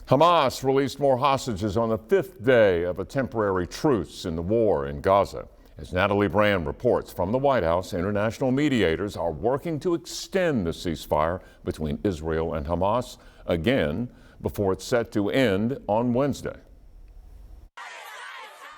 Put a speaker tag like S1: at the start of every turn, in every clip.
S1: Hamas released more hostages on the 5th day of a temporary truce in the war in Gaza. As Natalie Brand reports from the White House, international mediators are working to extend the ceasefire between Israel and Hamas again before it's set to end on Wednesday.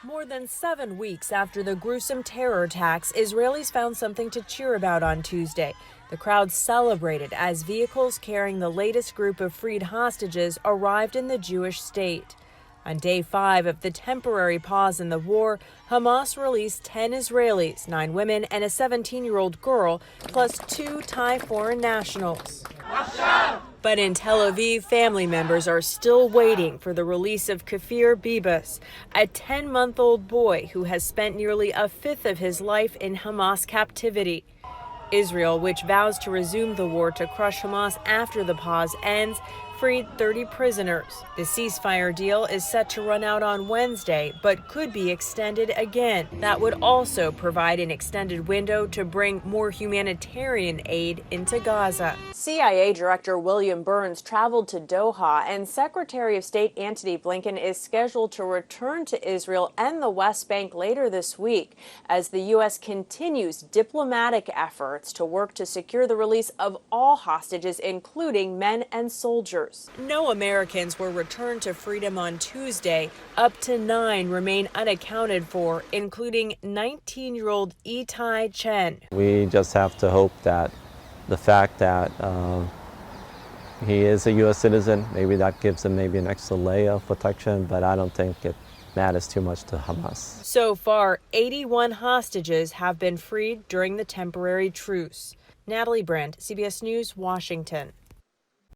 S2: More than 7 weeks after the gruesome terror attacks, Israelis found something to cheer about on Tuesday. The crowd celebrated as vehicles carrying the latest group of freed hostages arrived in the Jewish state. On day 5 of the temporary pause in the war, Hamas released 10 Israelis, 9 women, and a 17-year-old girl, plus 2 Thai foreign nationals. But in Tel Aviv, family members are still waiting for the release of Kafir Bibas, a 10-month-old boy who has spent nearly a fifth of his life in Hamas captivity. Israel, which vows to resume the war to crush Hamas after the pause ends, freed 30 prisoners. The ceasefire deal is set to run out on Wednesday, but could be extended again. That would also provide an extended window to bring more humanitarian aid into Gaza. CIA Director William Burns traveled to Doha, and Secretary of State Antony Blinken is scheduled to return to Israel and the West Bank later this week as the U.S. continues diplomatic efforts to work to secure the release of all hostages, including men and soldiers. No Americans were returned to freedom on Tuesday. Up to 9 remain unaccounted for, including 19-year-old Itai Chen.
S3: We just have to hope that the fact that he is a U.S. citizen, maybe that gives him maybe an extra layer of protection, but I don't think it matters too much to Hamas.
S2: So far, 81 hostages have been freed during the temporary truce. Natalie Brand, CBS News, Washington.